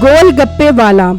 गोलगप्पे वाला।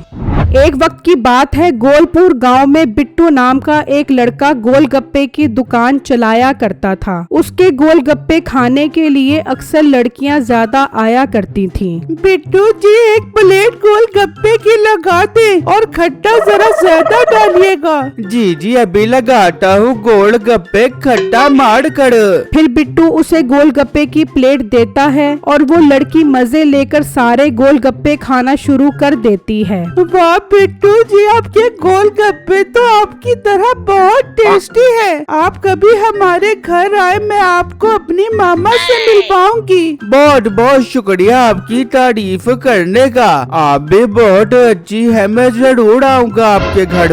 एक वक्त की बात है, गोलपुर गांव में बिट्टू नाम का एक लड़का गोलगप्पे की दुकान चलाया करता था। उसके गोलगप्पे खाने के लिए अक्सर लड़कियां ज्यादा आया करती थीं। बिट्टू जी, एक प्लेट गोलगप्पे की लगा दे और खट्टा जरा ज्यादा डालिएगा। जी जी अभी लगाता हूँ, गोलगप्पे खट्टा मार कर। फिर बिट्टू उसे गोलगप्पे की प्लेट देता है और वो लड़की मजे लेकर सारे गोलगप्पे खाना शुरू कर देती है। वाह बिट्टू जी, आपके गोलगप्पे तो आपकी तरह बहुत टेस्टी है। आप कभी हमारे घर आए, मैं आपको अपनी मामा से मिलवाऊंगी। बहुत बहुत शुक्रिया आपकी तारीफ करने का, आप भी बहुत अच्छी है, मैं जरूर आऊँगा आपके घर।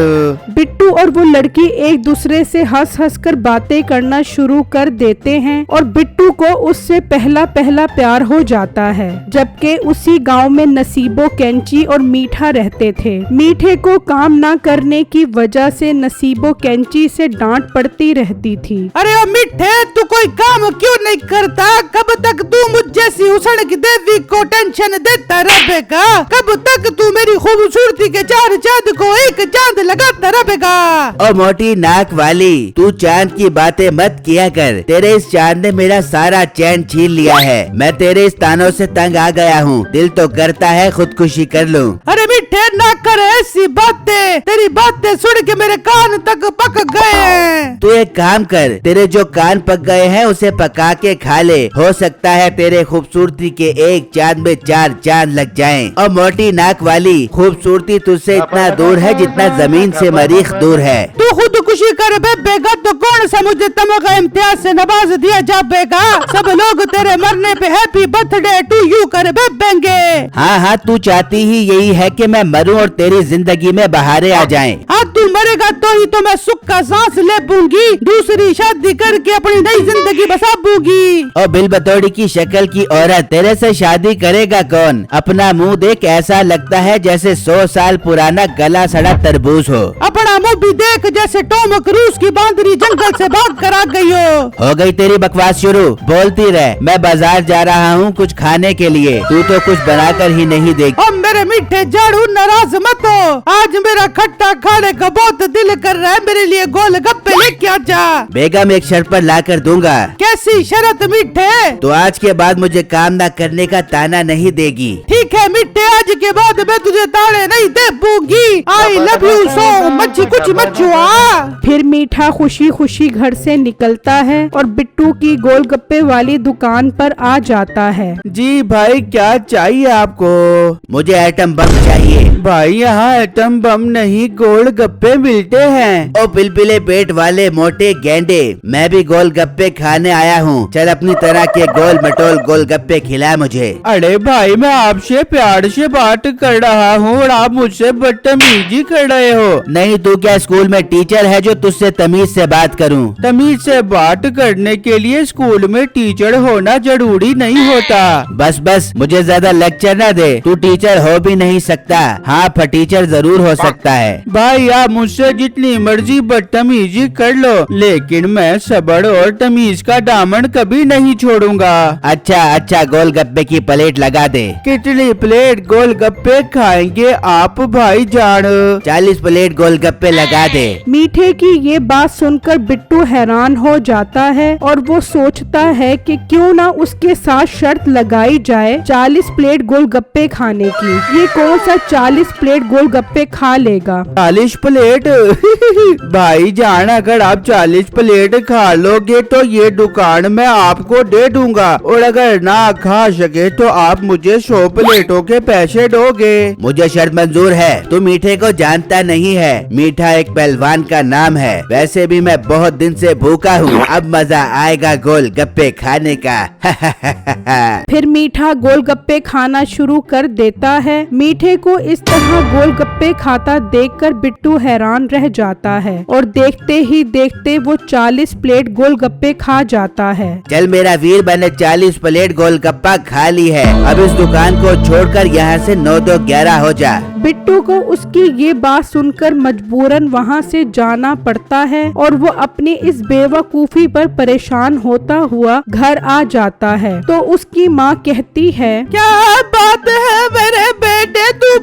बिट्टू और वो लड़की एक दूसरे से हंस हंस कर बातें करना शुरू कर देते हैं और बिट्टू को उससे पहला प्यार हो जाता है। जबकि उसी गांव में नसीबो, कैंची और मीठा रहते थे। मीठे को काम ना करने की वजह से नसीबो कैंची से डांट पड़ती रहती थी। अरे ओ मीठे, तू कोई काम क्यों नहीं करता? कब तक तू मुझ जैसी हुस्न की देवी को टेंशन देता रहेगा? कब तक तू मेरी खूबसूरती के चार चांद को एक चांद लगाता रहेगा? ओ मोटी नाक वाली, तू चांद की बातें मत किया कर। तेरे इस चांद ने मेरा सारा चैन छीन लिया है। मैं तेरे इस तानों से तंग आ गया हूँ। दिल तो करता है खुदकुशी कर लूं। अरे मीठे, ना कर ऐसी बातें। तेरी बातें सुन के मेरे कान तक पक गए हैं। तू एक काम कर, तेरे जो कान पक गए हैं उसे पका के खा ले। हो सकता है तेरे खूबसूरती के एक चांद में चार चांद लग जाएं। और मोटी नाक वाली, खूबसूरती तुझसे इतना दूर है जितना जमीन से मरीख दूर है। तू खुदकुशी कर बेगा तो कौन सा मुझे तमगा इम्तियाज से नवाज दिया जाएगा? सब लोग तेरे मरने पे हैप्पी बर्थडे टू यू कर बेंगे। हाँ हाँ, तू चाहती ही यही है कि मैं मरूं और तेरी जिंदगी में बहारें आ जाएं। हाँ, तू मरेगा तो ही तो मैं सुख का सांस ले पाऊंगी। दूसरी शादी करके अपनी नई जिंदगी बसा पाऊंगी। और बिल बतौड़ी की शक्ल की औरत, तेरे से शादी करेगा कौन? अपना मुंह देख, ऐसा लगता है जैसे 100 साल पुराना गला सड़ा तरबूज हो। अपना मुंह भी देख, जैसे टॉम क्रूज की बांदरी जंगल से भाग कर आ गई हो गई तेरी बकवास शुरू, बोलती रह। मैं बाजार जा रहा हूँ कुछ खाने के लिए, तू तो कुछ बनाकर ही नहीं देगी। अब मेरे मीठे झाड़ू, नाराज मत हो। आज मेरा खट्टा खाने का बहुत दिल कर रहा है, मेरे लिए गोलगप्पे लेके आ जा। बेगम, एक शर्त पर ला कर दूंगा। कैसी शर्त मीठे? तो आज के बाद मुझे काम ना करने का ताना नहीं देगी। ठीक है मीठे, आज के बाद मैं तुझे ताने नहीं दे पाऊंगी। I love you so much, कुछ मत छुआ। फिर मीठा खुशी खुशी घर से निकलता है और बिट्टू की गोलगप्पे वाली दुकान पर आ जाता है। जी भाई, क्या चाहिए आपको? मुझे आइटम बम चाहिए। भाई, यहाँ आइटम बम नहीं, गोलगप्पे मिलते हैं। ओ पिलपिले पेट वाले मोटे गेंडे, मैं भी गोलगप्पे खाने आया हूँ। चल अपनी तरह के गोल मटोल गोलगप्पे खिला मुझे। अरे भाई, मैं आपसे प्यार से बात कर रहा हूँ और आप मुझसे बदतमीजी कर रहे हो। नहीं, तू क्या स्कूल में टीचर है जो तुझसे तमीज से बात करूँ? तमीज से बात करने के लिए स्कूल में टीचर होना जरूरी नहीं होता। बस मुझे ज्यादा लेक्चर न दे। तू टीचर हो भी नहीं सकता। हाँ, फटीचर जरूर हो सकता है। भाई, आप मुझसे जितनी मर्जी बदतमीजी कर लो, लेकिन मैं सब्र और तमीज का दामन कभी नहीं छोड़ूंगा। अच्छा, गोलगप्पे की प्लेट लगा दे। कितनी प्लेट गोलगप्पे खाएंगे आप भाई जान? 40 प्लेट गोलगप्पे लगा दे। मीठे की ये बात सुनकर बिट्टू हैरान हो जाता है और वो सोचता है कि क्यों ना उसके साथ शर्त लगाई जाए 40 प्लेट गोलगप्पे खाने की। ये कौन सा 40 प्लेट गोलगप्पे खा लेगा? 40 प्लेट? भाई जान, अगर आप 40 प्लेट खा लोगे तो ये दुकान मैं आपको दे दूंगा, और अगर ना खा सके तो आप मुझे 100 प्लेटों के पैसे दोगे। मुझे शर्त मंजूर है। तू मीठे को जानता नहीं है, मीठा एक पहलवान का नाम है। वैसे भी मैं बहुत दिन से भूखा हूँ, अब मजा आएगा गोलगप्पे खाने का। फिर मीठा गोलगप्पे खाना शुरू कर देता है। मीठे को इस तरह गोलगप्पे खाता देखकर बिट्टू हैरान रह जाता है और देखते ही देखते वो 40 प्लेट गोलगप्पे खा जाता है। चल मेरा वीर, मैंने 40 प्लेट गोलगप्पा खा ली है। अब इस दुकान को छोड़कर यहाँ से 9-2-11 हो जा। बिट्टू को उसकी ये बात सुनकर मजबूरन वहाँ से जाना पड़ता है और वो अपनी इस बेवकूफी पर परेशान होता हुआ घर आ जाता है। तो उसकी माँ कहती है, क्या बात है मेरे बेटे, तू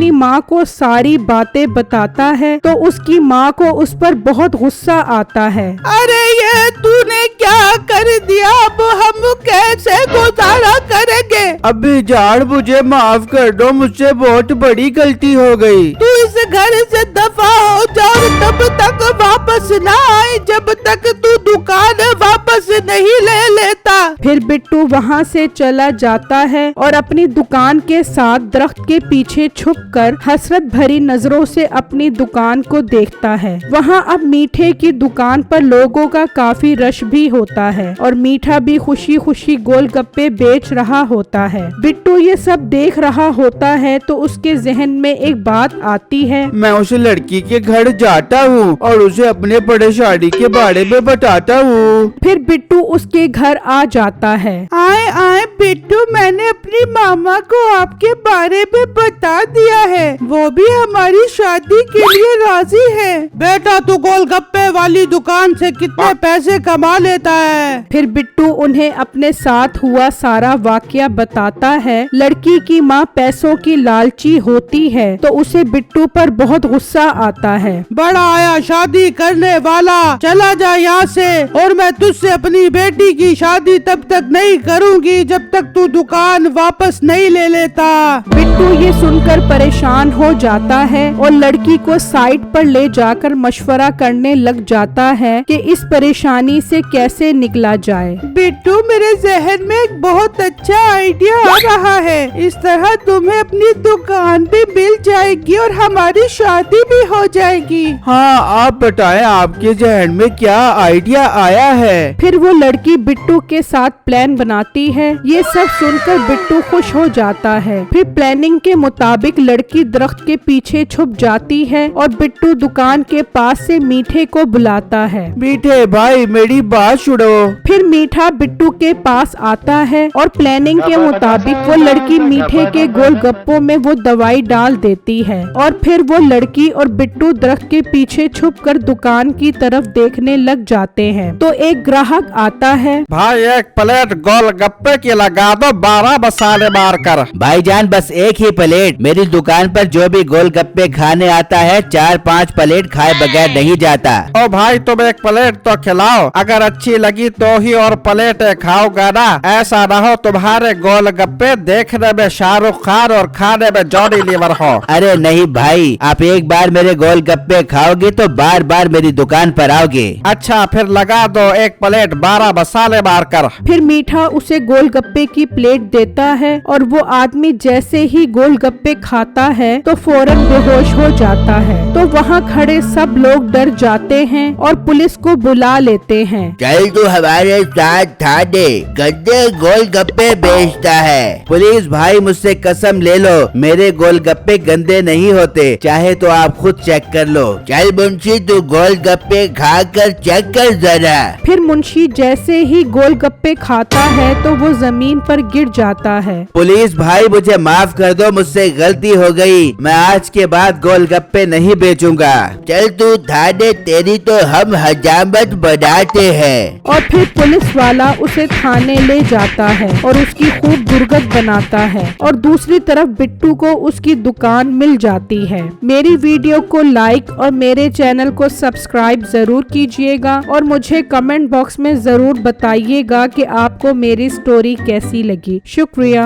अपनी माँ को सारी बातें बताता है तो उसकी माँ को उस पर बहुत गुस्सा आता है। अरे ये तूने क्या कर दिया, अब हम कैसे गुजारा करेंगे। अभी जान मुझे माफ कर दो, मुझसे बहुत बड़ी गलती हो गई। तू इस घर से दफा हो जा और तब तक वापस ना आए जब तक तू दुकान वापस नहीं ले लेता। फिर बिट्टू वहाँ से चला जाता है और अपनी दुकान के साथ दरख्त के पीछे छुपकर हसरत भरी नजरों से अपनी दुकान को देखता है। वहाँ अब मीठे की दुकान पर लोगों का काफी रश भी होता है और मीठा भी खुशी खुशी गोलगप्पे बेच रहा होता है। बिट्टू ये सब देख रहा होता है तो उसके जहन में एक बात आती है। मैं उस लड़की के घर जाता हूँ और उसे अपने परेशानी के बारे में बताता हूँ। फिर बिट्टू उसके घर आ जाता है। आए आए बिट्टू, मैंने अपनी मामा को आपके बारे में बता दिया है, वो भी हमारी शादी के लिए राजी है। बेटा तू गोलगप्पे वाली दुकान से कितने पैसे कमा लेता है। फिर बिट्टू उन्हें अपने साथ हुआ सारा वाकया बताता है। लड़की की माँ पैसों की लालची होती है तो उसे बिट्टू पर बहुत गुस्सा आता है। बड़ा आया शादी करने वाला, चला जा यहाँ से, और मैं तुझसे अपनी बेटी की शादी तब तक नहीं करूँगी जब तक तू दुकान वापस नहीं ले लेता। बिट्टू ये सुनकर परेशान हो जाता है और लड़की को साइड पर ले जाकर मशवरा करने लग जाता है कि इस परेशानी से कैसे निकला जाए। बिट्टू, मेरे जहन में एक बहुत अच्छा आइडिया आ रहा है। इस तरह तुम्हें अपनी दुकान भी मिल जाएगी और हमारी शादी भी हो जाएगी। हाँ आप बताएं, आपके जहन में क्या आइडिया आया है। फिर वो लड़की बिट्टू के साथ प्लान बनाती है। ये सब सुनकर बिट्टू खुश हो जाता है। फिर प्लानिंग के मुताबिक लड़की दरख्त के पीछे छुप जाती है और बिट्टू दुकान के पास से मीठे को बुलाता है। मीठे भाई मेरी बात सुनो। फिर मीठा बिट्टू के पास आता है और प्लानिंग के मुताबिक वो लड़की मीठे के गोलगप्पों में वो दवाई डाल देती है और फिर वो लड़की और बिट्टू दरख्त के पीछे छुपकर दुकान की तरफ देखने लग जाते हैं। तो एक ग्राहक आता है। भाई एक प्लेट गोलगप्पे की लगा दो 12 मसाले मारकर। भाईजान बस एक ही प्लेट, मेरी दुकान पर जो भी गोलगप्पे खाने आता है 4-5 प्लेट खाए बगैर नहीं जाता। ओ भाई तुम एक प्लेट तो खिलाओ, अगर अच्छी लगी तो ही और प्लेट खाओगा ना। ऐसा ना हो तुम्हारे गोलगप्पे देखने में शाहरुख खान और खाने में जॉनी लीवर हो। अरे नहीं भाई, आप एक बार मेरे गोलगप्पे खाओगे तो बार बार मेरी दुकान पर आओगे। अच्छा फिर लगा दो एक प्लेट 12 मसाले मारकर। फिर मीठा उसे गोलगप्पे की प्लेट देता है और वो आदमी जैसे ही गोलगप्पे खाता है तो फौरन बेहोश हो जाता है। तो वहाँ खड़े सब लोग डर जाते हैं और पुलिस को बुला लेते हैं। चल तू हमारे साथ थाने, गंदे गोलगप्पे बेचता है। पुलिस भाई मुझसे कसम ले लो, मेरे गोलगप्पे गंदे नहीं होते, चाहे तो आप खुद चेक कर लो। चल मुंशी तू गोलगप्पे खा कर चेक कर जरा। फिर मुंशी जैसे ही गोलगप्पे खाता है तो वो जमीन पर गिर जाता है। पुलिस भाई मुझे माफ कर दो, मुझसे गलती हो गई, मैं आज के बाद गोलगप्पे नहीं बेचूंगा। चल तू थाने, तेरी तो हम हजामत बनाते हैं। और फिर पुलिस वाला उसे थाने ले जाता है और उसकी खूब दुर्गत बनाता है और दूसरी तरफ बिट्टू को उसकी दुकान मिल जाती है। मेरी वीडियो को लाइक और मेरे चैनल को सब्सक्राइब जरूर कीजिएगा और मुझे कमेंट बॉक्स में जरूर बताइएगा कि आपको मेरी स्टोरी कैसी लगी। शुक्रिया।